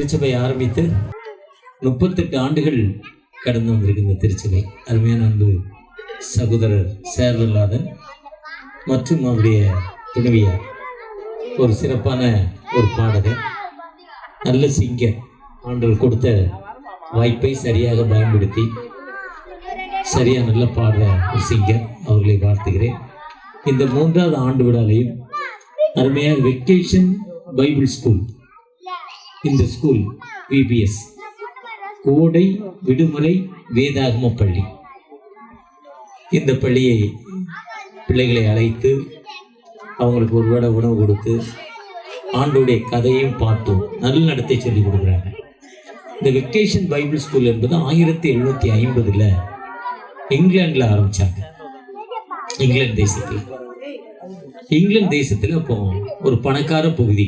திருச்சபை ஆரம்பித்து 38 ஆண்டுகள் கடந்து வந்திருக்கு. இந்த திருச்சபை அருமையான அன்பு சகோதரர் சேர்வல்லாதன் மற்றும் அவருடைய துணைவியார் ஒரு சிறப்பான ஒரு பாடகர், நல்ல சிங்கர். ஆண்டவர் கொடுத்த வாய்ப்பை சரியாக பயன்படுத்தி சரியாக நல்ல பாடுற ஒரு சிங்கர். அவர்களை வாழ்த்துகிறேன். இந்த 3வது ஆண்டு விழாலையும் அருமையாக வெக்கேஷன் பைபிள் ஸ்கூல், இந்த ஸ்கூல் விபிஎஸ் கோடை விடுமுறை வேதாகம பள்ளி, இந்த பள்ளியை பிள்ளைகளை அழைத்து அவங்களுக்கு ஒரு வேளை உணவு கொடுத்து ஆண்டோடைய கதையும் பாட்டும் நல்ல நடத்தை சொல்லி கொடுக்குறாங்க. இந்த வெக்கேஷன் பைபிள் ஸ்கூல் என்பது 1750 இங்கிலாண்டில் ஆரம்பித்தாங்க. இங்கிலாந்து தேசத்தில் அப்போ ஒரு பணக்கார பகுதி,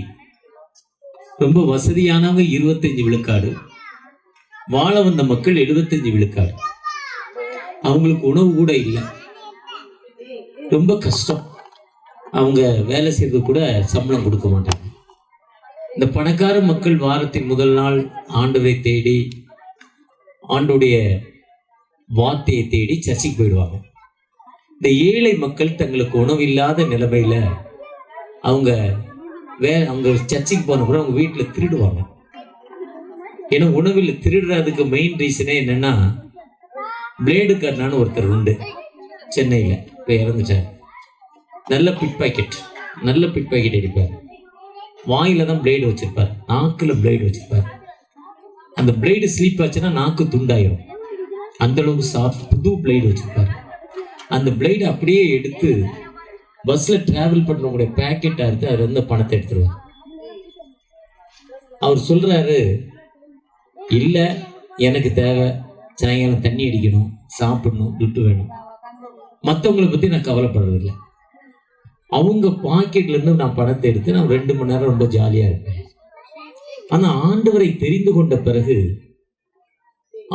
ரொம்ப வசதியானவங்க 25 விழுக்காடு, வாழ வந்த மக்கள் 75 விழுக்காடு. அவங்களுக்கு உணவு கூட இல்லை, ரொம்ப கஷ்டம். அவங்க வேலை செய்யறது கூட சம்பளம் கொடுக்க மாட்டாங்க. இந்த பணக்கார மக்கள் வாரத்தின் முதல் நாள் ஆண்டவரை தேடி ஆண்டுடைய வார்த்தையை தேடி சர்ச்சைக்கு போயிடுவாங்க. இந்த ஏழை மக்கள் தங்களுக்கு உணவு இல்லாத நிலைமையில அவங்க சர்ச்சைக்கு போன கூட அவங்க வீட்டில் திருடுவாங்க. ஏன்னா உணவில் திருடுறதுக்கு மெயின் ரீசனே என்னன்னா, பிளேடு கர்னான்னு ஒருத்தர் உண்டு சென்னையில், இப்போ இறந்துட்டார். நல்ல பிட் பாக்கெட் அடிப்பார். வாயில தான் பிளேடு வச்சிருப்பார், நாக்கில் பிளேடு வச்சிருப்பார். அந்த பிளேடு ஸ்லீப் ஆச்சுன்னா நாக்கு துண்டாயிரும், அந்த அளவுக்கு சாஃப்ட் புது பிளேடு வச்சிருப்பார். அந்த பிளேடு அப்படியே எடுத்து பஸ்ல டிராவல் பண்ணுறவங்களுடைய பேக்கெட்டா இருந்து அதுல இருந்து பணத்தை எடுத்துருவார். அவர் சொல்றாரு, இல்ல எனக்கு தேவை, சாயங்காலம் தண்ணி அடிக்கணும், சாப்பிடணும், துட்டு வேணும், மற்றவங்களை பத்தி நான் கவலைப்படுறதில்லை. அவங்க பாக்கெட்ல இருந்து நான் பணத்தை எடுத்து நான் 2 மணி நேரம் ரொம்ப ஜாலியா இருப்பேன். ஆனா ஆண்டவரை தெரிந்து கொண்ட பிறகு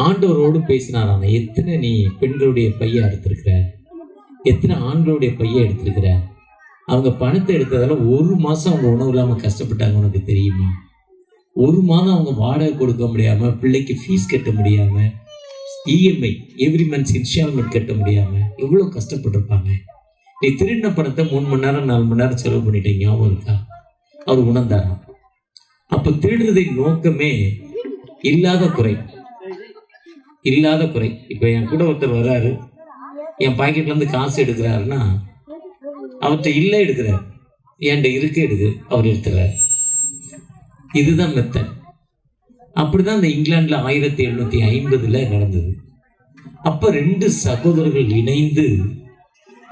ஆண்டவரோடு பேசினாரான, எத்தனை நீ பெண்களுடைய பைய எடுத்திருக்கிற, எத்தனை ஆண்களுடைய பைய எடுத்திருக்கிற, அவங்க பணத்தை எடுத்ததால 1 மாசம் அவங்க உணவு இல்லாம கஷ்டப்பட்டாங்க, உனக்கு தெரியுமா? 1 மாதம் அவங்க வாடகை கொடுக்க முடியாம, பிள்ளைக்கு ஃபீஸ் கட்ட முடியாம, இஎம்ஐ எவ்ரி மந்த்ஸ் இன்ஸ்டால்மெண்ட் கட்ட முடியாம எவ்வளவு கஷ்டப்பட்டிருப்பாங்க. நீ திருடின பணத்தை 3 மணி நேரம் 4 மணி நேரம் செலவு பண்ணிட்டேன், ஞாபகம் இருக்கா? அவர் உணர்ந்தாராம். அப்ப திருடுறதை நோக்கமே இல்லாத குறை. இப்ப என் கூட ஒருத்தர் வர்றாரு, என் பாக்கெட்ல இருந்து காசு எடுக்கிறாருன்னா அவர்கிட்ட இல்லை எடுக்கிறார், என்கிட்ட இருக்கு எடுக்கு, அவர் எடுத்துறாரு. இதுதான் மெத்தட். அப்படிதான் இந்த இங்கிலாந்துல 1750 நடந்தது. அப்ப 2 சகோதரர்கள் இணைந்து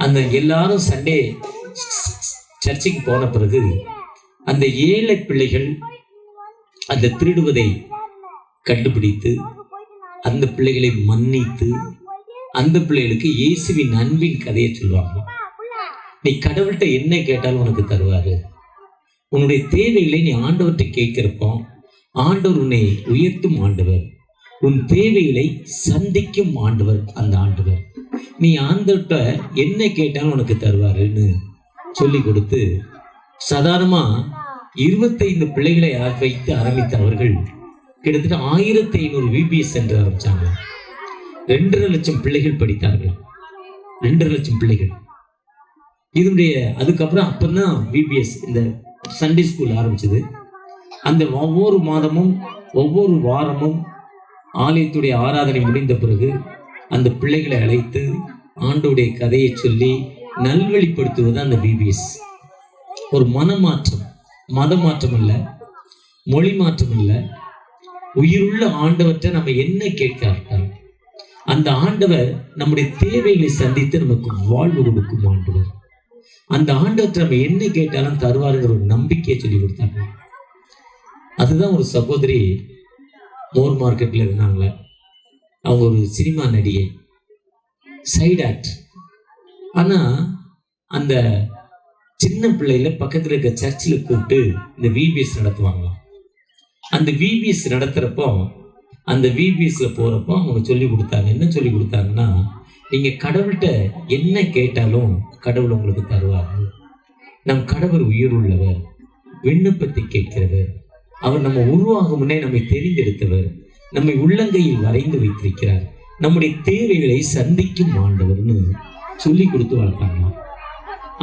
அந்த எல்லாரும் சண்டே சர்ச்சைக்கு போன பிறகு அந்த ஏழை பிள்ளைகள் அந்த திருடுவதை கண்டுபிடித்து அந்த பிள்ளைகளை மன்னித்து அந்த பிள்ளைகளுக்கு இயேசுவின் அன்பின் கதையை சொல்லுவாங்க. நீ கடவுள்கிட்ட என்ன கேட்டாலும் உனக்கு தருவாரு. உன்னுடைய தேவைகளை நீ ஆண்டவர்கிட்ட கேட்கிறப்போ ஆண்டவர் உன்னை உயர்த்தும் ஆண்டவர், உன் தேவைகளை சந்திக்கும் ஆண்டவர் அந்த ஆண்டவர். நீ ஆண்டவர்கிட்ட என்ன கேட்டாலும் உனக்கு தருவாருன்னு சொல்லி கொடுத்து சாதாரணமா 25 பிள்ளைகளை வைத்து ஆரம்பித்த அவர்கள் கிட்டத்தட்ட 1500 விபிஎஸ் சென்று ஆரம்பிச்சாங்க. 2.5 லட்சம் பிள்ளைகள் படித்தார்கள். 2.5 லட்சம் பிள்ளைகள். இதனுடைய அதுக்கப்புறம் அப்பதான் விபிஎஸ் இந்த சண்டே ஸ்கூல் ஆரம்பிச்சது. அந்த ஒவ்வொரு மாதமும் ஒவ்வொரு வாரமும் ஆலயத்துடைய ஆராதனை முடிந்த பிறகு அந்த பிள்ளைகளை அழைத்து ஆண்டோடைய கதையை சொல்லி நல்வழிப்படுத்துவது அந்த விபிஎஸ். ஒரு மனமாற்றம், மத மாற்றம் இல்லை, மொழி மாற்றம் இல்லை, உயிருள்ள ஆண்டவற்றை நம்ம என்ன கேட்காட்டால் அந்த ஆண்டவர் நம்முடைய தேவைகளை சந்தித்து நமக்கு வாழ்வு கொடுக்கும் ஆண்டவர். அந்த ஆண்டவற்றை நம்ம என்ன கேட்டாலும் தருவாருங்கிற ஒரு நம்பிக்கையை சொல்லி கொடுத்தாங்க. அதுதான் ஒரு சகோதரி மோர் மார்க்கெட்ல இருந்தாங்க. அவங்க ஒரு சினிமா நடிகை, சைடு ஆக்ட். ஆனா அந்த சின்ன பிள்ளையில பக்கத்துல இருக்க சர்ச்சில் கூப்பிட்டு இந்த விபிஎஸ் நடத்துவாங்களாம். அந்த விபிஎஸ் நடத்துறப்போ அந்த விபிஎஸ்ல போறப்போ அவங்க சொல்லி கொடுத்தாங்க. என்ன சொல்லி கொடுத்தாங்கன்னா, நீங்க கடவுள்கிட்ட என்ன கேட்டாலும் கடவுள் உங்களுக்கு தருவார். நம் கடவுள் உயிர் உள்ளவர், விண்ணப்பத்தை கேட்கிறவர், அவர் நம்ம உருவாகும் முன்னே நம்மை தெரிந்தெடுத்தவர், நம்மை உள்ளங்கையில் வரைந்து வைத்திருக்கிறார், நம்முடைய தேவைகளை சந்திக்கும் ஆண்டவர்னு சொல்லி கொடுத்து வளர்த்தாங்களாம்.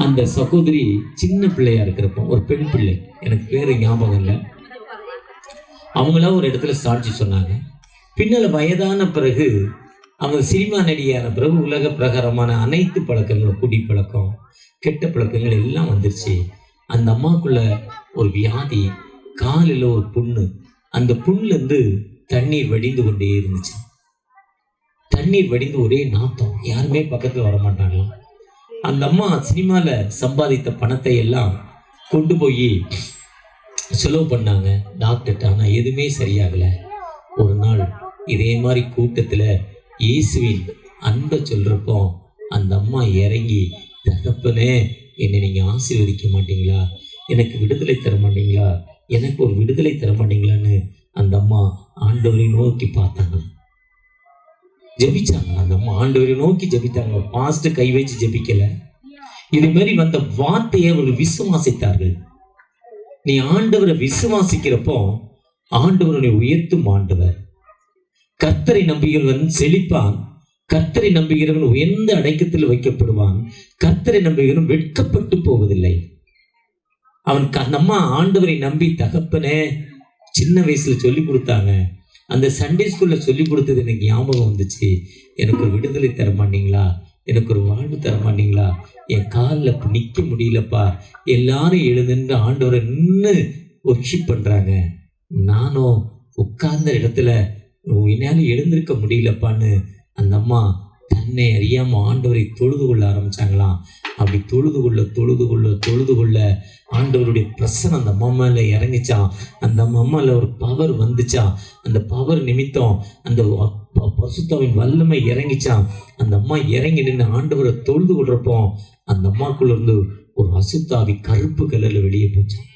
அந்த சகோதரி சின்ன பிள்ளையா இருக்கிறப்போ, ஒரு பெண் பிள்ளை, எனக்கு பேரு ஞாபகம் இல்லை, அவங்களா ஒரு இடத்துல சாட்சி சொன்னாங்க. பின்னால் வயதான பிறகு அவங்க சினிமா நடிகையான பிறகு உலக பிரகாரமான அனைத்து பழக்கங்களும், குடி பழக்கம், கெட்ட பழக்கங்கள் எல்லாம் வந்துருச்சு. அந்த அம்மாக்குள்ள ஒரு வியாதி, காலில் ஒரு புண்ணு, அந்த புண்ணுலேருந்து தண்ணீர் வடிந்து கொண்டே இருந்துச்சு. தண்ணீர் வடிந்து ஒரே நாத்தம், யாருமே பக்கத்தில் வரமாட்டாங்களாம். அந்த அம்மா சினிமாவில் சம்பாதித்த பணத்தை எல்லாம் கொண்டு போய் செலவு பண்ணாங்க டாக்டர்கிட்ட. ஆனால் எதுவுமே சரியாகலை. ஒரு நாள் இதே மாதிரி கூட்டத்தில் இயேசுவின் அன்பை சொல்கிறப்போ அந்த அம்மா இறங்கி, தகப்பனே என்னை நீங்கள் ஆசீர்வதிக்க மாட்டீங்களா, எனக்கு விடுதலை தர மாட்டீங்களா, எனக்கு ஒரு விடுதலை தர மாட்டீங்களான்னு அந்த அம்மா ஆண்டவரை நோக்கி பார்த்தாங்க, ஜெபிச்சாங்க. அந்த அம்மா ஆண்டவரை நோக்கி ஜெபித்தாங்க. பாஸ்ட் கை வச்சு ஜெபிக்கல. இது மாதிரி வந்த வார்த்தையை அவர்கள் விசுவாசித்தார்கள். நீ ஆண்டவரை விசுவாசிக்கிறப்போ ஆண்டவரை உயர்த்தும் ஆண்டவர். கர்த்தரை நம்புகிறவன் செழிப்பான், கர்த்தரை நம்புகிறவன் உயர்ந்த அடைக்கத்தில் வைக்கப்படுவான், கர்த்தரை நம்புகிறவன் வெட்கப்பட்டு போவதில்லை. அவன் நம்ம ஆண்டவரை நம்பி, தகப்பனே சின்ன வயசுல சொல்லி கொடுத்தாங்க, அந்த சண்டே ஸ்கூல்ல சொல்லி கொடுத்தது எனக்கு ஞாபகம் வந்துச்சு, எனக்கு ஒரு விடுதலை தர மாட்டீங்களா, எனக்கு ஒரு வாழ்வு தர மாட்டீங்களா, என் காலில் நிற்க முடியலப்பா, எல்லாரும் எழுதுன்னு ஆண்டவரை நின்று ஒர்ஷிப் பண்றாங்க, நானும் உட்கார்ந்த இடத்துல என்னால எழுந்திருக்க முடியலப்பான்னு அந்த அம்மா தன்னை அறியாம ஆண்டவரை தொழுது கொள்ள ஆரம்பிச்சாங்களாம். அப்படி தொழுது கொள்ள ஆண்டவருடைய பிரசனம் அந்த அம்மா மேல இறங்கிச்சான். அந்த அம்மால ஒரு பவர் வந்துச்சான். அந்த பவர் நிமித்தம் அந்த பரிசுத்தாவின் வல்லமை இறங்கிச்சான். அந்த அம்மா இறங்கி நின்று ஆண்டவரை தொழுது கொள்றப்போ அந்த அம்மாக்குள்ள இருந்து ஒரு அசுத்தாவி கருப்பு கலர்ல வெளியே போச்சான்.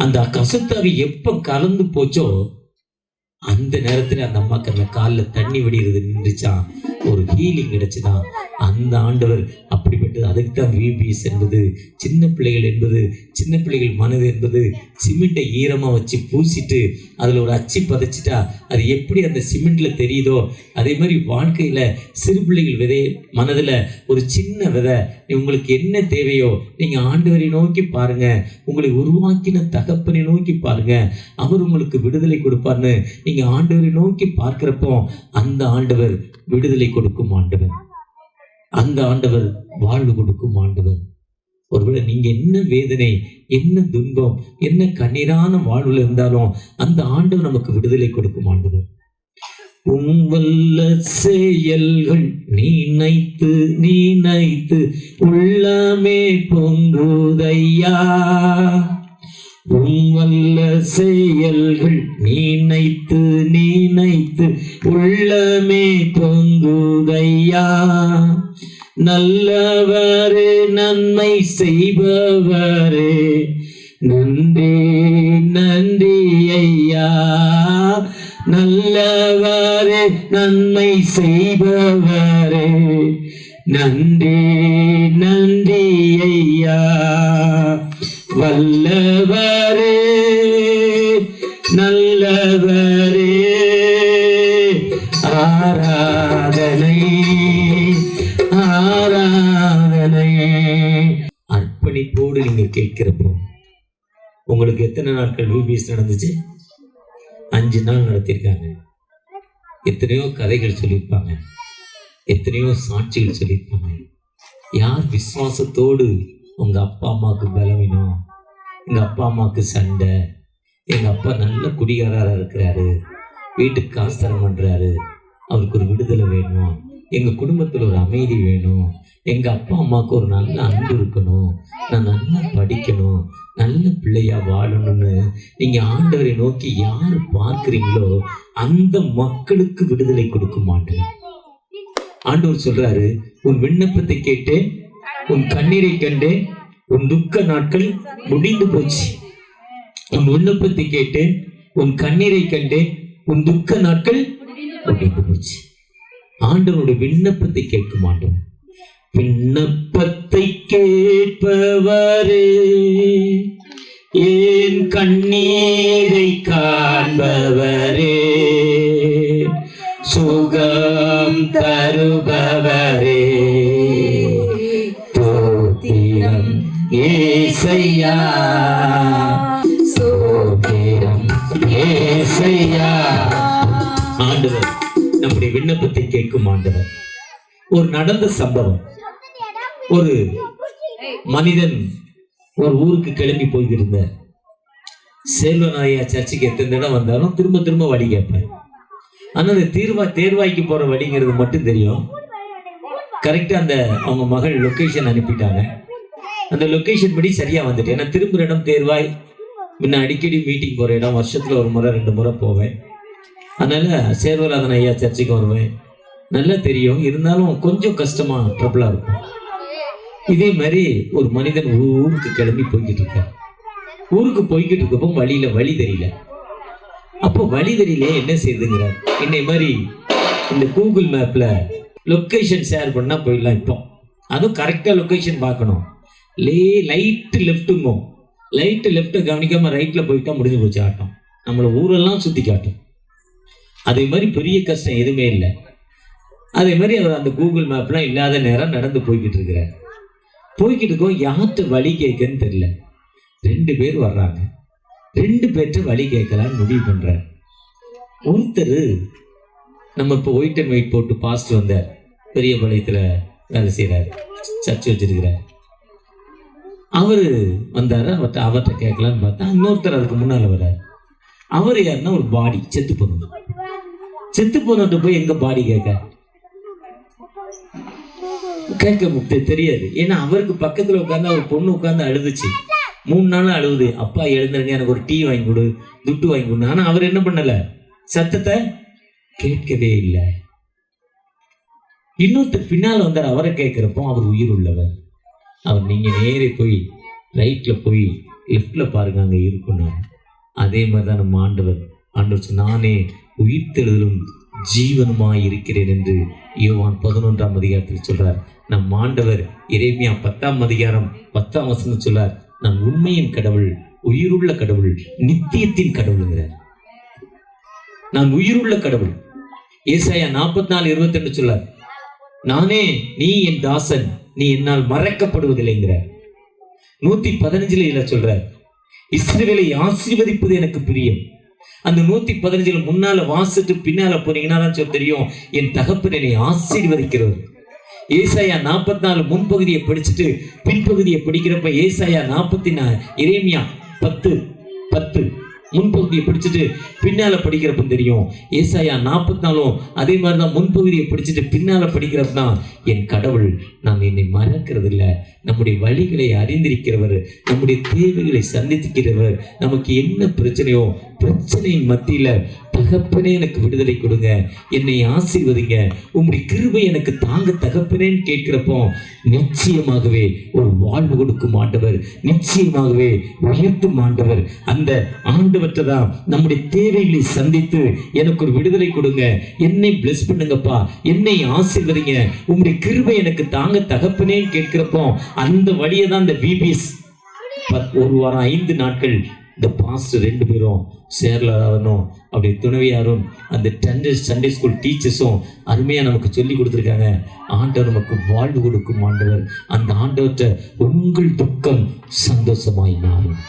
அந்த அசுத்தாவி எப்ப கலந்து போச்சோ அந்த நேரத்துல அந்த அம்மாக்கு அந்த காலில் தண்ணி வடிகிறது நின்றுச்சான். ஒரு ஹீலிங் கிடைச்சுதான். அந்த ஆண்டவர் அப்படிப்பட்டது. அதுக்கு தான் விபிஎஸ் என்பது, சின்ன பிள்ளைகள் என்பது, சின்ன பிள்ளைகள் மனது என்பது சிமெண்ட்டை ஈரமாக வச்சு பூசிட்டு அதில் ஒரு அச்சு பதைச்சிட்டா அது எப்படி அந்த சிமெண்ட்ல தெரியுதோ அதே மாதிரி வாழ்க்கையில் சிறு பிள்ளைகள் விதை மனதில் ஒரு சின்ன விதை, உங்களுக்கு என்ன தேவையோ நீங்கள் ஆண்டவரை நோக்கி பாருங்க, உங்களை உருவாக்கின தகப்பனை நோக்கி பாருங்க, அவர் உங்களுக்கு விடுதலை கொடுப்பார்னு நீங்கள் ஆண்டவரை நோக்கி பார்க்கிறப்போ அந்த ஆண்டவர் விடுதலை கொடுக்கும் ஆண்டவர், அந்த ஆண்டவர் வாழ்வு கொடுக்கும் ஆண்டவர். ஒருவேளை நீங்க என்ன வேதனை, என்ன துன்பம், என்ன கண்ணீரான வாழ்வுல இருந்தாலும் அந்த ஆண்டவர் நமக்கு விடுதலை கொடுக்கும் ஆண்டவர். உங்கள செயல்கள் நீனைத்து உள்ளமே பொங்குதையா, உங்கள செயல்கள் நீனைத்து உள்ளமே பொங்குதையா, நல்லவரே நன்மை செய்பவரே நன்றி ஐயா, நல்லவரே நன்மை செய்பவரே நன்றி ஐயா, வல்லவரே நல்லவரே ஆராதனை அர்ப்பணிப்போடு நீங்க கேட்கிறப்போ உங்களுக்கு எத்தனை நாட்கள் விபிஎஸ் நடந்துச்சு? 5 நாள் நடத்தியிருக்காங்க. எத்தனையோ கதைகள் சொல்லியிருப்பாங்க, எத்தனையோ சாட்சிகள் சொல்லியிருப்பாங்க. யார் விசுவாசத்தோடு உங்க அப்பா அம்மாவுக்கு பலவீனம், எங்க அப்பா அம்மாவுக்கு சண்டை, எங்க அப்பா நல்ல குடிகாரராக இருக்கிறாரு, வீட்டுக்கு காசு தர பண்றாரு, அவருக்கு ஒரு விடுதலை வேணும், எங்க குடும்பத்தில் ஒரு அமைதி வேணும், எங்க அப்பா அம்மாவுக்கு ஒரு நல்ல அன்பு இருக்கணும், நான் நல்லா படிக்கணும், நல்ல பிள்ளையா வாழணும்னு நீங்க ஆண்டவரை நோக்கி யார் பார்க்கிறீங்களோ அந்த மக்களுக்கு விடுதலை கொடுக்க மாட்டேன். ஆண்டவர் சொல்றாரு, உன் விண்ணப்பத்தை கேட்டேன், உன் கண்ணீரை கண்டேன், உன் துக்க நாட்கள் முடிந்து போச்சு. உன் விண்ணப்பத்தை கேட்டேன், உன் கண்ணீரை கண்டேன், உன் துக்க நாட்கள் முடிந்து போச்சு. ஆண்டவனுடைய விண்ணப்பத்தை கேட்க மாட்டோம். விண்ணப்பத்தை கேட்பவரே என் கண்ணீரை காண்பவரே, சுகம் தருபவரே, ஸ்தோத்திரம் ஏசையா, ஸ்தோத்திரம் ஏசையா. ஆண்டவர் நம்முடைய விண்ணப்பத்தை கேட்கும் ஆண்டவர். ஒரு நடந்த சம்பவம், ஒரு மனிதன் ஒரு ஊருக்கு கிளம்பி போயிருந்தார். செல்வநாயா சர்ச்சுக்கு எத்தனை தடவை வந்தாலும் திரும்ப திரும்ப வழி கேட்பேன். ஆனா அந்த தேர்வாய்க்கு போற வழிங்கிறது மட்டும் தெரியும். கரெக்டா அந்த அவங்க மகள் லொகேஷன் அனுப்பிட்டாங்க. அந்த லொகேஷன் படி சரியா வந்துட்டேன். ஏன்னா திரும்புற இடம் தேர்வாய். முன்ன அடிக்கடி மீட்டிங் போற இடம், வருஷத்துல ஒரு முறை 2 முறை போவேன். அதனால சேர்வராதன் ஐயா சர்ச்சுக்கு வருவேன். நல்லா தெரியும், இருந்தாலும் கொஞ்சம் கஷ்டமா ட்ரபிளா இருக்கும். இதே மாதிரி ஒரு மனிதன் ஊருக்கு கிளம்பி போய்கிட்டு இருக்க. ஊருக்கு போய்கிட்டு இருக்கப்போ வழியில வழி தெரியல. அப்போ வழி தெரியல என்ன செய்யுதுங்கிறார். என்னை மாதிரி இந்த கூகுள் மேப்ல லொக்கேஷன் ஷேர் பண்ணா போயிடலாம். இப்போ அதுவும் கரெக்டா லொக்கேஷன் பார்க்கணும். லைட் லெஃப்ட்டுங்கும், லைட் லெஃப்ட்டை கவனிக்காம ரைட்ல போயிட்டா முடிஞ்சு போச்சு ஆட்டம். நம்மளை ஊரெல்லாம் சுத்தி காட்டும். அதே மாதிரி பெரிய கஷ்டம் எதுவுமே இல்லை. அதே மாதிரி அவர் அந்த கூகுள் மேப்லாம் இல்லாத நேரம் நடந்து போய்கிட்டு இருக்கிறார். போய்கிட்டு இருக்கோம், யார்கிட்ட வழி கேட்கன்னு தெரியல. 2 பேர் வர்றாங்க. 2 பேர்கிட்ட வழி கேட்கலான்னு முடிவு பண்றார். ஒருத்தர் நம்ம இப்போ ஒயிட் அண்ட் ஒயிட் போட்டு பாஸ்ட் வந்தார், பெரிய பாளையத்தில் வேலை செய்கிறார், சர்ச் வச்சிருக்கிறார். அவரு வந்தாரு. அவர்கிட்ட கேட்கலான்னு பார்த்தா இன்னொருத்தர் அதுக்கு முன்னால வர்றாரு. அவர் யாருன்னா ஒரு பாடி செத்து போனது. செத்து போனது போய் எங்க பாடி கேட்க தெரியாது. ஏன்னா அவருக்கு பக்கத்துல உட்காந்து அவர் பொண்ணு உட்காந்து அழுதுச்சு. 3 நாளும் அழுவுது. அப்பா எழுந்துருங்க, எனக்கு ஒரு டீ வாங்கி கொடு, துட்டு வாங்கி கொடு. ஆனா அவர் என்ன பண்ணல, சத்தத்தை கேட்கவே இல்லை. இன்னொருத்தர் பின்னால் வந்தார். அவரை கேட்கிறப்போ அவர் உயிர் உள்ளவர். அவர் நீங்க நேரே போய் ரைட்ல போய் லெஃப்ட்ல பாருங்க, அங்க இருக்கணும். அதே மாதிரிதான் நம்ம ஆண்டவர் நானே உயிர்த்தெழுதலும் ஜீவனுமாய் இருக்கிறேன் என்று யோவான் 11ஆம் அதிகாரத்தில் சொல்றார். நம் ஆண்டவர் எரேமியா 10ஆம் அதிகாரம் 10ஆம் வசனம் சொல்றார், நான் உண்மையின் கடவுள், உயிருள்ள கடவுள், நித்தியத்தின் கடவுள்ங்கிறார். நான் உயிருள்ள கடவுள். ஏசாயா 44:22 சொல்றார், நானே நீ என் தாசன், நீ என்னால் மறக்கப்படுவதில்லைங்கிறார். 115 சொல்றார், இஸ்ரவேலை ஆசீர்வதிப்பது எனக்கு பிரியம். அந்த 115 முன்னால வாசிட்டு பின்னால போனீங்கன்னா தான் தெரியும், என் தகப்பன் என்னை ஆசீர்வதிக்கிறவர். ஏசாயா 44 முன்பகுதியை படிச்சுட்டு பின்பகுதியை படிக்கிறப்ப ஏசாயா 44 எரேமியா 10 முன்பகுதியை படிச்சுட்டு பின்னால படிக்கிறப்ப தெரியும். ஏசாயா 44 அதே மாதிரிதான் முன்பகுதியை படிச்சுட்டு பின்னால படிக்கிறப்ப தான் என் கடவுள் நாம் என்னை மறக்கிறது இல்லை, நம்முடைய வழிகளை அறிந்திருக்கிறவர், நம்முடைய தேவைகளை சந்திக்கிறவர். நமக்கு என்ன பிரச்சனையோ பிரச்சனையின் மத்தியில தகப்பனே எனக்கு விடுதலை கொடுங்க, என்னை ஆசீர்வதிங்க, உங்களுடைய கிருபை எனக்கு தாங்க தகப்பனேன்னு கேட்கிறப்போ நிச்சயமாகவே ஒரு வாழ்வு கொடுக்கும் ஆண்டவர், நிச்சயமாகவே உயர்த்தும் ஆண்டவர். அந்த ஆண்டவற்றை தான் நம்முடைய தேவைகளை சந்தித்து எனக்கு ஒரு விடுதலை கொடுங்க, என்னை பிளஸ் பண்ணுங்கப்பா, என்னை ஆசீர்வதிங்க, உங்களுடைய கிருபை எனக்கு தாங்க தகப்பனேன்னு கேட்கிறப்போ அந்த வழியை தான் இந்த VBS 1 வாரம் 5 நாட்கள் இந்த பாஸ்டர் 2 பேரும் சேர்லாதனும் அப்படி துணைவியாரும் அந்த சண்டே ஸ்கூல் டீச்சர்ஸும் அருமையாக நமக்கு சொல்லி கொடுத்துருக்காங்க. ஆண்டவர் நமக்கு வாழ்வு கொடுக்கும் ஆண்டவர். அந்த ஆண்டவற்றை உங்கள் துக்கம் சந்தோஷமாய் மாறும்,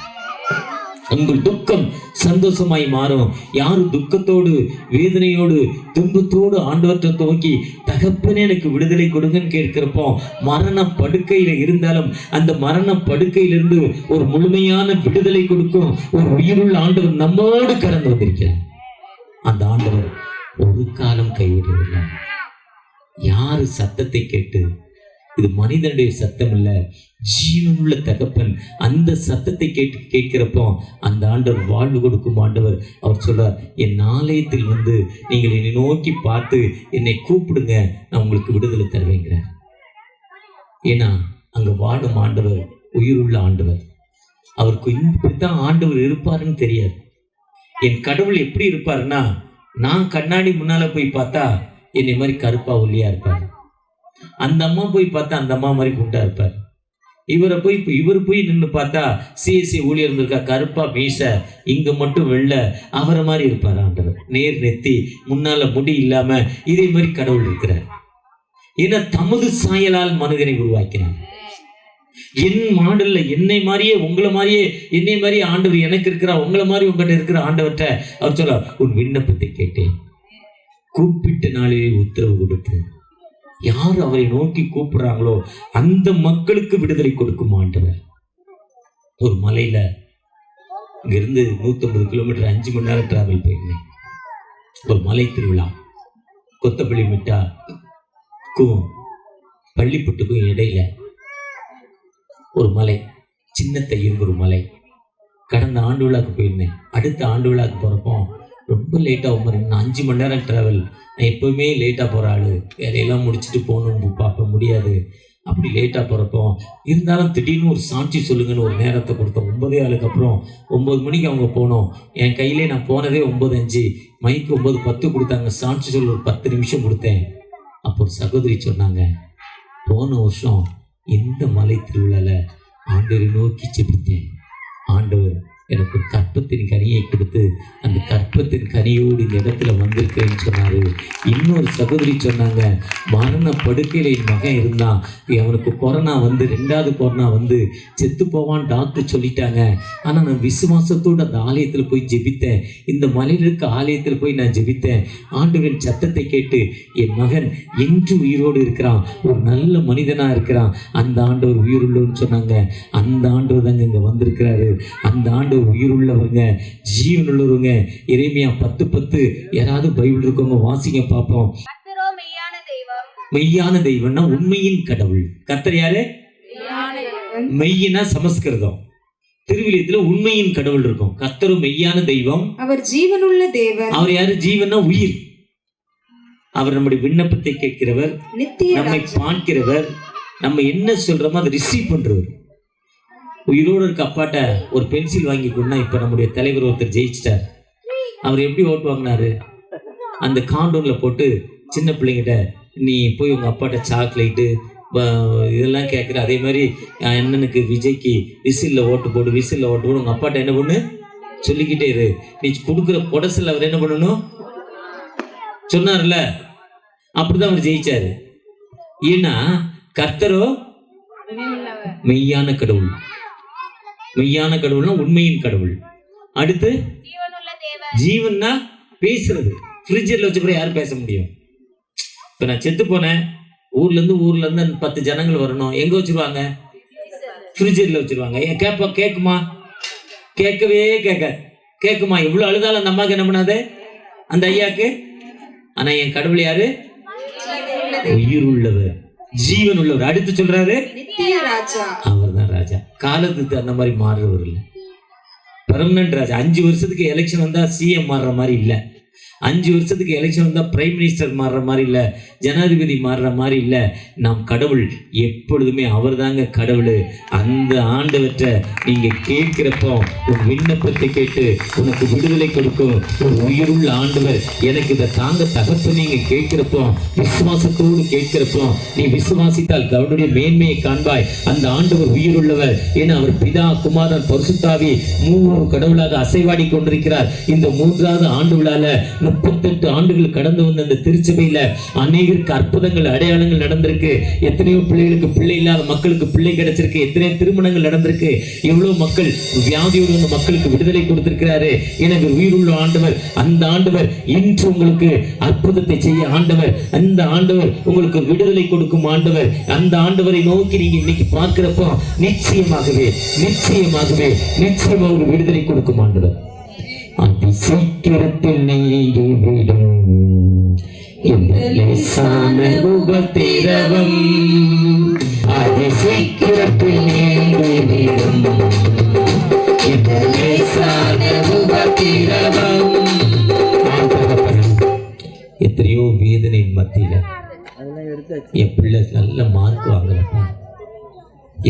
உங்கள் துக்கம் சந்தோஷமாய் மாறும். யாரு துக்கத்தோடு வேதனையோடு துன்பத்தோடு ஆண்டவற்றை துவக்கி தகப்பனே எனக்கு விடுதலை கொடுங்கன்னு கேட்கிறப்போ மரண படுக்கையில இருந்தாலும் அந்த மரண படுக்கையிலிருந்து ஒரு முழுமையான விடுதலை கொடுக்கும் ஒரு உயிருள்ள ஆண்டவர் நம்மோடு கடந்து வந்திருக்கிறார். அந்த ஆண்டவர் ஒரு காலம் கைவிடுவதில்லை. யாரு சத்தத்தை கேட்டு, இது மனிதனுடைய சத்தம் இல்ல, ஜீவனுள்ள தகப்பன் அந்த சத்தத்தை கேட்கிறப்போ அந்த ஆண்டவர் வாழ்வு கொடுக்கும் ஆண்டவர். அவர் சொல்றார், என் ஆலயத்தில் வந்து நீங்கள் என்னை நோக்கி பார்த்து என்னை கூப்பிடுங்க, நான் உங்களுக்கு விடுதலை தருவேங்கிறார். ஏன்னா அங்க வாழும் ஆண்டவர் உயிருள்ள ஆண்டவர். அவருக்கு இப்படித்தான் ஆண்டவர் இருப்பாருன்னு தெரியாது. என் கடவுள் எப்படி இருப்பாருன்னா, நான் கண்ணாடி முன்னால போய் பார்த்தா என்னை மாதிரி கருப்பா ஒல்லியா இருப்பார், அந்த அம்மா போய் பார்த்தா அந்த அம்மா மாதிரி குண்டா இருப்பார். இவர் போய் நின்று பார்த்தா சிஎஸ்சி ஊழியர் இருந்திருக்கா, கருப்பா மீச, இங்க மட்டும் வெள்ள, அவரை மாதிரி இருப்பார் ஆண்டவர். நேர் நெத்தி, முன்னால முடி இல்லாம, இதே மாதிரி கடவுள் இருக்கிறார். ஏன்னா தமது சாயலால் மனிதனை உருவாக்கினார். என் மாடல்ல என்னை மாதிரியே உங்களை மாதிரியே என்னை மாதிரியே ஆண்டவர் எனக்கு இருக்கிறார், உங்களை மாதிரி உங்ககிட்ட இருக்கிற ஆண்டவர்கிட்ட அவர் சொல்ல, உன் விண்ணப்பத்தை கேட்டேன், கூப்பிட்ட நாளிலே உத்தரவு கொடுத்து, யார் அவரை நோக்கி கூப்பிடுறாங்களோ அந்த மக்களுக்கு விடுதலை கொடுக்கும் ஆண்டவர். ஒரு மலையில இங்கிருந்து 150 கிலோமீட்டர் 5 மணி நேரம் டிராவல் போயிருந்தேன். ஒரு மலை திருவிழா. கொத்தப்பள்ளி மிட்டாக்கும் பள்ளிப்பட்டுக்கும் இடையில ஒரு மலை, சின்ன தையல் ஒரு மலை. கடந்த ஆண்டு விழாக்கு போயிருந்தேன். அடுத்த ஆண்டு விழாக்கு போகிறப்போ ரொம்ப லேட்டாக போகிறேன். 5 மணி நேரம் ட்ராவல். நான் எப்போவுமே லேட்டாக போகிற ஆள், வேலையெல்லாம் முடிச்சுட்டு போகணும்னு பார்க்க முடியாது. அப்படி லேட்டாக போகிறப்போ இருந்தாலும் திடீர்னு ஒரு சாட்சி சொல்லுங்கன்னு ஒரு நேரத்தை கொடுத்தோம். 9 ஆளுக்கு அப்புறம் 9 மணிக்கு அவங்க போனோம். என் கையிலே நான் போனதே 9:05, மைக்கு 9:10 கொடுத்தாங்க. சாட்சி சொல்ல ஒரு 10 நிமிஷம் கொடுத்தேன். அப்போ ஒரு சகோதரி சொன்னாங்க, போன வருஷம் இந்த மலை திருவிழாவில் ஆண்டவரை நோக்கி செபித்தேன், ஆண்டவர் எனக்கு ஒரு கற்பத்தின் கனியை கொடுத்து அந்த கற்பத்தின் கனியோடு இந்த இடத்துல வந்திருக்கேன்னு சொன்னார். இன்னொரு சகோதரி சொன்னாங்க, மரண படுக்கையில் என் மகன் இருந்தான், அவனுக்கு கொரோனா வந்து 2வது கொரோனா வந்து செத்து போவான்னு டாக்டர் சொல்லிட்டாங்க. ஆனால் நான் விசுவாசத்தோடு அந்த ஆலயத்தில் போய் ஜெபித்தேன். இந்த மலையில் இருக்க ஆலயத்தில் போய் நான் ஜெபித்தேன். ஆண்டவரின் சத்தத்தை கேட்டு என் மகன் என்று உயிரோடு இருக்கிறான், ஒரு நல்ல மனிதனாக இருக்கிறான். அந்த ஆண்டவர் உயிருள்ளவன்னு சொன்னாங்க. அந்த ஆண்டவர் தாங்க இங்கே வந்திருக்கிறாரு. அந்த ஆண்டவர் உயிருள்ளவங்க, ஜீவனுள்ளவங்க. எரேமியா 10:10 யாராவது பைபிள் இருக்கவங்க வாசிங்க பார்ப்போம். மெய்யான தெய்வம்னா உண்மையின் கடவுள். கர்த்தர் யாரு? மெய்யினா சமஸ்கிருதம். திருவிழியத்துல உண்மையின் கடவுள் இருக்கும். கர்த்தரும் மெய்யான தெய்வம், அவர் ஜீவனுள்ள தேவன். அவர் யாரு? ஜீவனா உயிர். அவர் நம்முடைய விண்ணப்பத்தை கேட்கிறவர், நம்மை பார்க்கிறவர், நம்ம என்ன சொல்றோமோ அதை ரிசீவ் பண்றவர். உயிரோடு இருக்க அப்பாட்ட ஒரு பென்சில் வாங்கி கொடுனா, இப்போ நம்முடைய தலைவர் ஒருத்தர் ஜெயிச்சிட்டார். அவர் எப்படி ஓட்டு வாங்கினாரு? அந்த காண்டோனில் போட்டு சின்ன பிள்ளைங்கிட்ட நீ போய் உங்கள் அப்பாட்ட சாக்லேட்டு இதெல்லாம் கேட்குற, அதே மாதிரி அண்ணனுக்கு விஜய்க்கு விசிலில் ஓட்டு போடு, விசிலில் ஓட்டு போடு, உங்கள் அப்பாட்ட என்ன பண்ணு சொல்லிக்கிட்டே இரு. நீ கொடுக்குற கொடசில் அவர் என்ன பண்ணணும் சொன்னார்ல, அப்படிதான் அவர் ஜெயிச்சாரு. ஏன்னா கர்த்தரோ மெய்யான கடவுள். மெய்யான கடவுள்னா உண்மையின் கடவுள். அடுத்து ஜீவன்னா பேசுறது. ஃப்ரிட்ஜில் வச்சுக்கூட யாரும் பேச முடியும்? இப்போ நான் செத்து போனேன், ஊர்ல இருந்து 10 ஜனங்கள் வரணும், எங்க வச்சிருவாங்க? ஃப்ரிட்ஜில் வச்சிருவாங்க. கேட்குமா? கேட்கவே கேட்குமா? இவ்வளவு அழுதாலும் அந்த அம்மாவுக்கு என்ன பண்ணாது, அந்த ஐயாக்கு? ஆனா என் கடவுள் யாரு? உயிர் உள்ளவர், ஜீவன் உள்ளவர். அடுத்து சொல்றாரு அவர் தான் ராஜா. காலத்துக்கு அந்த மாதிரி மாறுறவர் இல்லை, பெர்மனன்ட் ராஜா. 5 வருஷத்துக்கு எலெக்ஷன் வந்தா சிஎம் மாறுற மாதிரி இல்லை, 5 வருஷத்துக்கு எலெக்ஷன் வந்தா பிரைம் மினிஸ்டர் மாறுற மாதிரி இல்லை, ஜனாதிபதி மாறுற மாதிரி இல்லை. நாம் கடவுள் எப்பொழுதுமே அவர் தாங்க கடவுள். அந்த ஆண்டவற்ற நீங்க கேட்கிறப்போ உன் விண்ணப்பத்தை கேட்டு உனக்கு விடுதலை கொடுக்கும் ஒரு உயிருள்ள ஆண்டவர். எனக்கு இதை தாங்க தகப்ப நீங்க கேட்கிறப்போ, விசுவாசத்தோடு கேட்கிறப்போ, நீ விசுவாசித்தால் அவருடைய மேன்மையை காண்பாய். அந்த ஆண்டவர் உயிருள்ளவர். ஏன்னா அவர் பிதா, குமாரன், பரிசுத்தாவி 3 கடவுளாக அசைவாடி கொண்டிருக்கிறார். இந்த 3வது ஆண்டு விழால 38 ஆண்டுகள் கடந்து வந்த அந்த திருச்சபையில அநேகருக்கு அற்புதங்கள், அடையாளங்கள் நடந்திருக்கு. எத்தனையோ பிள்ளைகளுக்கு பிள்ளை இல்லாத மக்களுக்கு பிள்ளை கிடைச்சிருக்கு. எத்தனையோ திருமணங்கள் நடந்திருக்கு. எவ்வளவு மக்கள் வியாதியோடு வந்த மக்களுக்கு விடுதலை கொடுத்திருக்கிறாரு. எனவே உயிருள்ள ஆண்டவர். அந்த ஆண்டவர் இன்று உங்களுக்கு அற்புதத்தை செய்ய ஆண்டவர். அந்த ஆண்டவர் உங்களுக்கு விடுதலை கொடுக்கும் ஆண்டவர். அந்த ஆண்டவரை நோக்கி நீங்க இன்னைக்கு பார்க்கிறப்போ நிச்சயமாகவே நிச்சயமாக விடுதலை கொடுக்கும் ஆண்டவர். அதி சீக்கிரத்தில் நீங்கிவிடும் இந்த லேசான உபத்திரவம், அதி சீக்கிரத்தில் நீங்கிவிடும் இந்த லேசான உபத்திரவம். எத்தனையோ வேதனை மத்தியில என் பிள்ளை நல்ல மார்க் வாங்கலப்பா,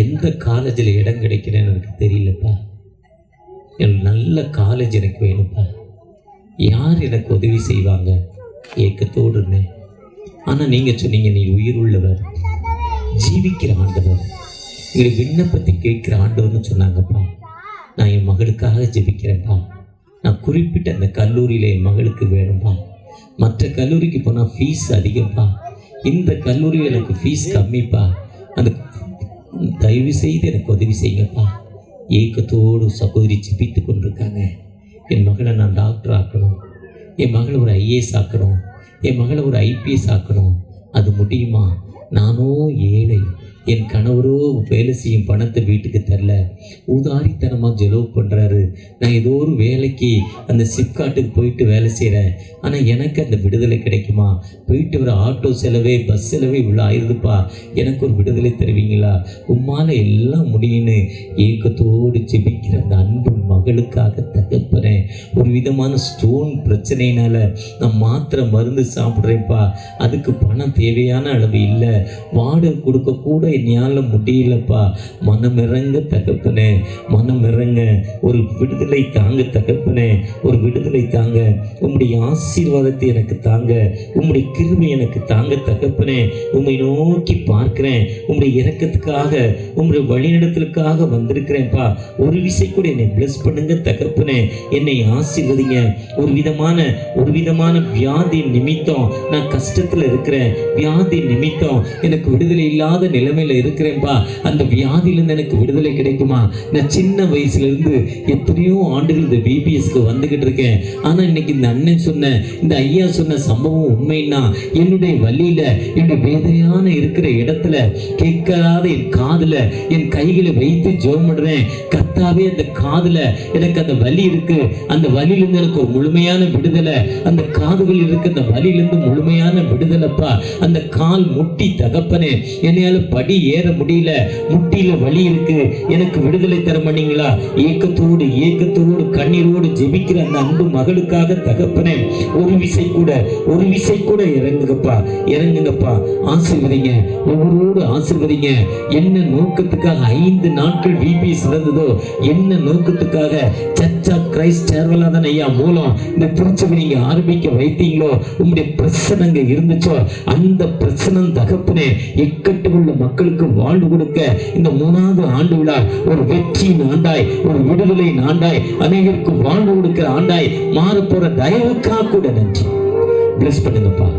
எந்த காலேஜில் இடம் கிடைக்கிறேன்னு எனக்கு தெரியலப்பா, எனக்கு நல்ல காலேஜ் எனக்கு வேணும்ப்பா, யார் எனக்கு உதவி செய்வாங்க? ஏக்கத்தோடு இருந்தேன். ஆனால் நீங்கள் சொன்னீங்க, நீ உயிர் உள்ளவர், ஜீவிக்கிற ஆண்டவர், எங்களை விண்ணப்பத்தை கேட்கிற ஆண்டவர்னு சொன்னாங்கப்பா. நான் என் மகளுக்காக ஜெபிக்கிறேன்ப்பா. நான் குறிப்பிட்ட அந்த கல்லூரியில் என் மகளுக்கு வேணும்ப்பா. மற்ற கல்லூரிக்கு போனால் ஃபீஸ் அதிகம்ப்பா, இந்த கல்லூரியில் எனக்கு ஃபீஸ் கம்மிப்பா. அந்த தயவு செய்து எனக்கு உதவி செய்யுங்கப்பா. ஏக்கத்தோடு சகோதரி ஜெபித்து கொண்டிருக்காங்க. என் மகளை நான் டாக்டர் ஆக்கணும், என் மகளை ஒரு ஐஏஎஸ் ஆக்கணும், என் மகளை ஒரு ஐபிஎஸ் ஆக்கணும். அது முடியுமா? நானோ ஏழை, என் கணவரோ வேலை செய்யும் பணத்தை வீட்டுக்கு தரல, ஊதாரித்தனமாக செலவு பண்ணுறாரு. நான் ஏதோ ஒரு வேலைக்கு அந்த சிப்காட்டுக்கு போயிட்டு வேலை செய்கிறேன், ஆனால் எனக்கு அந்த விடுதலை கிடைக்குமா? போயிட்டு வர ஆட்டோ செலவே பஸ் செலவே இவ்வளோ ஆயிடுதுப்பா, எனக்கு ஒரு விடுதலை தருவீங்களா? உம்மால் எல்லாம் முடியும்னு ஏக்கத்தோடு ஜெபிக்கிற அந்த அன்பு மகளுக்காக தகப்பனே, ஒரு விதமான ஸ்டோன் பிரச்சனையினால நான் மாத்திரை மருந்து சாப்பிட்றேன்ப்பா, அதுக்கு பணம் தேவையான அளவு இல்லை, வாடகை கொடுக்க கூட என்னால் முடியலப்பா. மனமிறங்க தகப்பனே, மனமிறங்க ஒரு விடுதலை தாங்க தகப்பனே, ஒரு விடுதலை தாங்க. உம்முடைய ஆசீர்வாதத்தை எனக்கு தாங்க, உம்முடைய கிருபை எனக்கு தாங்க தகப்பனே. உம்மை நோக்கி பார்க்கிறேன், உம்முடைய இரக்கத்துக்காக உம்முடைய வழிநடத்தலுக்காக வந்திருக்கிறேன்ப்பா. ஒரு விசை கூட என்னை பிளஸ் பண்ணுங்க தகப்பனே, என்னை ஆசீர்வதிங்க. ஒரு விதமான வியாதி நிமித்தம் நான் கஷ்டத்தில் இருக்கிறேன், வியாதி நிமித்தம் எனக்கு விடுதலை இல்லாத நிலைமையில இருக்கிறேன்பா. அந்த வியாதியிலிருந்து எனக்கு விடுதலை கிடைக்குமா? நான் சின்ன வயசுல இருந்து எத்தனையோ ஆண்டுகள் இந்த பிபிஎஸ்க்கு வந்துகிட்டு இருக்கேன். ஆனா இன்னைக்கு இந்த அண்ணன் சொன்ன, இந்த ஐயா சொன்ன சம்பவம் உண்மைன்னா, என்னுடைய வழியில, என்னுடைய வேதனையான இருக்கிற இடத்துல கேட்காத என் காதுல என் கைகளை வைத்து ஜெபம் பண்றேன். கர்த்தாவே, அந்த காதுல எனக்கு அந்த வலி இருக்கு, அந்த வலியிலிருந்து எனக்கு ஒரு முழுமையான விடுதலை, அந்த காதுகள் இருக்கு அந்த வலியிலிருந்து முழுமையான விடுதலைப்பா. அந்த கால் முட்டி தகப்பனே, என்னையால படி ஏற முடியல, முட்டியில வலி இருக்கு, எனக்கு விடுதலை தர மாட்டீங்களா? ஏக்கத்தோடு கண்ணீரோடு ஜெபிக்கிற அந்த அன்பு மகளுக்காக தகப்பனே, ஒரு விசை கூட இறங்குங்கப்பா. ஆசீர்வதிங்க, ஒவ்வொருவரோடு ஆசீர்வதிங்க. என்ன நோக்கத்துக்காக 5 நாட்கள் பிபிஎஸ் நடந்ததோ, என்ன நோக்கத்துக்காக சர்ச் ஆஃப் கிரைஸ்ட் சேர்வலாதன் ஐயா மூலம் இந்த திருச்சபை நீங்க ஆரம்பிக்க வைத்தீங்களோ, உங்களுடைய பிரச்சனை அங்க இருந்துச்சோ, அந்த பிரச்சனை தகப்பனே இக்கட்டுள்ள மக்களுக்கு வாழ்வு கொடுக்க இந்த 3வது ஆண்டு விழா ஒரு வெற்றியின் ஆண்டாய், ஒரு விடுதலையின் ஆண்டாய், அநேகருக்கு வாழ்வு கொடுக்கிற ஆண்டாய் மாற போற தயவுக்காக கூட நன்றி. பிளஸ் பண்ணுங்கப்பா.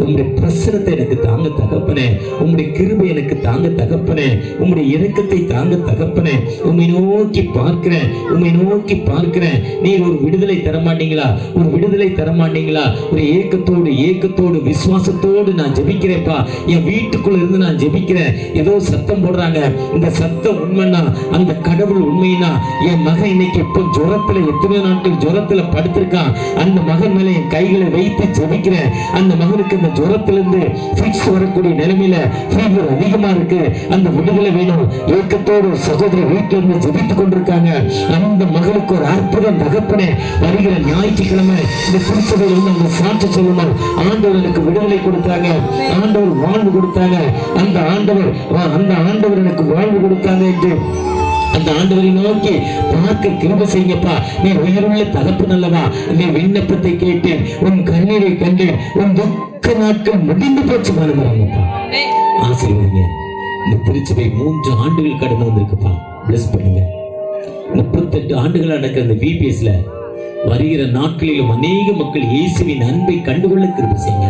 உங்களுடைய பிரசனத்தை எனக்கு தாங்க தகப்பனே, உங்களுடைய கிருபை எனக்கு தாங்க தகப்பனே, உங்களுடைய இரக்கத்தை தாங்க தகப்பனே. உம்மை நோக்கி பார்க்கிறேன். நீர் ஒரு விடுதலை தரமாட்டீங்களா? ஒரு ஏக்கத்தோடு விசுவாசத்தோடு நான் ஜெபிக்கிறேன்ப்பா. என் வீட்டுக்குள்ள இருந்து நான் ஜெபிக்கிறேன். ஏதோ சத்தம் போடுறாங்க, இந்த சத்தம் உண்மைன்னா, அந்த கடவுள் உண்மைனா, என் மகன் இன்னைக்கு எப்போ ஜுரத்துல, எத்தனை நாட்கள் ஜுரத்துல படுத்திருக்கான், அந்த மகன் மேல என் கைகளை வைத்து ஜெபிக்கிறேன். அந்த மகனுக்கு இந்த ஜுரத்திலிருந்து ஃபிக்ஸ் வரக்கூடிய நிலைமையில ஃபீவர் அதிகமா இருக்கு, அந்த விடுதலை வேணும். ஏக்கத்தோடு சகோதரி வீட்டில இருந்து ஜெபித்துக் கொண்டிருக்காங்க. அந்த மகளுக்கு ஒரு அற்புதம் தகப்பனே. வருகிற ஞாயிற்றுக்கிழமை இந்த திருச்சபையில் வந்து அவங்க சாட்சி சொல்லணும். ஆண்டவர் எனக்கு விடுதலை கொடுத்தாங்க, ஆண்டவர் வாழ்வு கொடுத்தாங்க, அந்த ஆண்டவர் எனக்கு வாழ்வு கொடுத்தாங்க என்று அந்த ஆண்டவரை நோக்கி பார்க்க கிருபை செய்யுங்கப்பா. நீ உயிருள்ள தகப்பு நல்லவா, நீ விண்ணப்பத்தை கேட்டேன், உன் கண்ணீரை கண்டேன், உன் துக்க நாட்கள் முடிந்து போச்சு மனதாங்கப்பா. ஆசீர்வதிங்க. இந்த திருச்சபை 3 ஆண்டுகள் கடந்து வந்திருக்குப்பா. பிளஸ் பண்ணுங்க. 38 ஆண்டுகள் நடக்கிற அந்த பிபிஎஸ்ல வருகிற நாட்களிலும் அநேக மக்கள் இயேசுவின் அன்பை கண்டுகொள்ள கிருபை செய்யுங்க.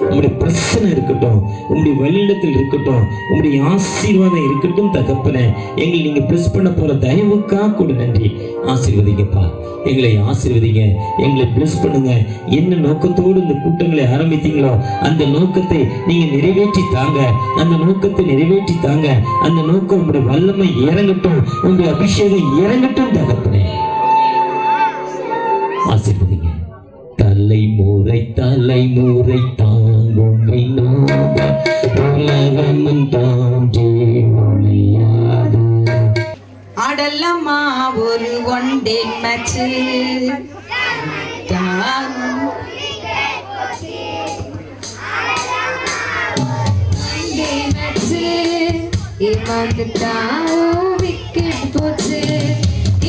உங்களுடைய பிரச்சனை இருக்கட்டும், உங்களுடைய வழியிடத்தில் இருக்கட்டும், உங்களுடைய ஆசீர்வாதம் இருக்கட்டும் தகப்பனே. எங்களை நீங்க பிளஸ் பண்ண போற தயவுக்காக கூட நன்றி. ஆசீர்வதிங்கப்பா, எங்களை ஆசீர்வதிங்க, எங்களை பிளஸ் பண்ணுங்க. என்ன நோக்கத்தோடு இந்த கூட்டங்களை ஆரம்பித்தீங்களோ அந்த நோக்கத்தை நீங்க நிறைவேற்றி தாங்க, அந்த நோக்கம் உங்களுடைய வல்லமை இறங்கட்டும், உங்களுடைய அபிஷேகம் இறங்கட்டும் தகப்பனே. ஆசீர்வதிங்க. தலைமுறை தாங்கும் உலகமும் தோன்றி ஒளியாது. ஆடல்லம்மா ஒரு ஒன்டே மேட்ச், விக்கெட் போச்சு.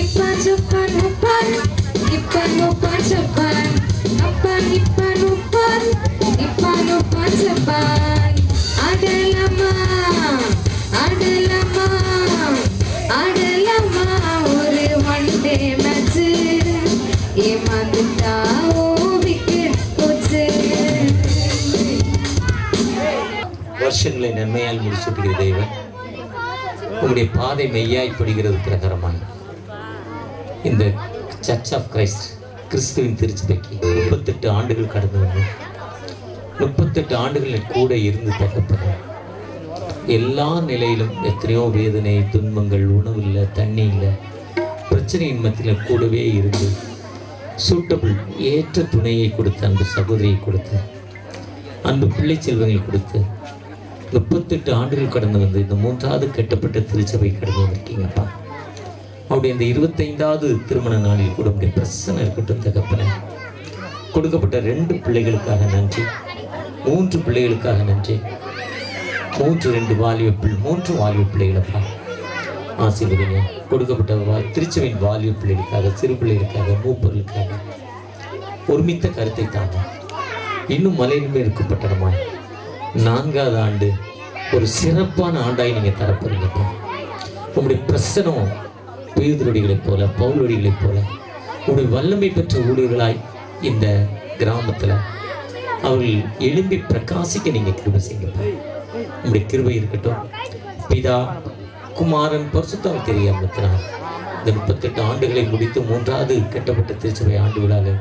இப்ப ஜப்பான் ஆடலம்மா வருஷங்களை நன்மையால் முடிசூட்டுகிற தேவன், உங்களுடைய பாதை மெய்யாய்ப்படுகிறது பிரகாரமாய் இந்த சர்ச் ஆஃப் கிரைஸ்ட் கிறிஸ்துவின் திருச்சபைக்கு 38 ஆண்டுகள் கடந்து வந்து 38 ஆண்டுகள் கூட இருந்து தகப்பன எல்லா நிலையிலும் எத்தனையோ வேதனை, துன்பங்கள், உணவு இல்லை, தண்ணி இல்லை, பிரச்சனையின் மத்தியில் கூடவே இருந்து சூட்டபிள் ஏற்ற துணையை கொடுத்து, அன்பு சகோதரியை கொடுத்து, அன்பு பிள்ளை செல்வங்களை கொடுத்து 38 ஆண்டுகள் கடந்து வந்து இந்த 3வது கட்டப்பட்ட திருச்சபை கடந்து வந்திருக்கீங்கப்பா. அவருடைய இந்த 25வது திருமண நாளில் கூட உடைய பிரசனை இருக்கட்டும் தகப்பன. கொடுக்கப்பட்ட 2 பிள்ளைகளுக்காக நன்றி, 3 பிள்ளைகளுக்காக நன்றி, 3 வாலிப பிள்ளைகளப்பா ஆசீர்வதிங்க. கொடுக்கப்பட்ட திருச்சபையின் வாலிப பிள்ளைகளுக்காக, சிறு பிள்ளைகளுக்காக, மூப்பர்களுக்காக ஒருமித்த கருத்தை தாங்க. இன்னும் மலையிலுமே இருக்கப்பட்டனமாய் 4வது ஆண்டு ஒரு சிறப்பான ஆண்டாய் நீங்கள் தரப்போறீங்கப்பா. உங்களுடைய பிரசனம் பேதுருடிகளைப் போல, பவுலடிகளைப் போல உங்களுடைய வல்லமை பெற்ற ஊழியர்களாய் இந்த கிராமத்தில் அவர்கள் எழும்பி பிரகாசிக்க நீங்கள் கிருபை செய்யுங்கப்பா. உங்களுடைய கிருபை இருக்கட்டும். பிதா, குமாரன், பரிசுத்தம் தெரியாமத்தினார் இந்த 38 ஆண்டுகளை முடித்து 3வது கட்டப்பட்ட திருச்சபை ஆண்டு விழாவில்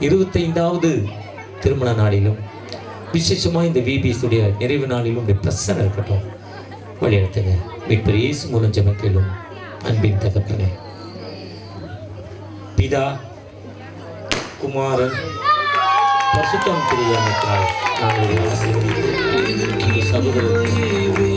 25வது திருமண நாளிலும் விசேஷமாக இந்த விபிஎஸ்டைய நிறைவு நாளிலும் உடைய பிரசனை இருக்கட்டும். வழிநடத்துங்க. மீட்பர் இயேசு மூலம் ஜெபத்திலும் அன்பின் தகப்பனே. பிதா, குமாரன், பரிசுத்தம் தெரியாமத்தினால் நாங்கள் சகோதரர்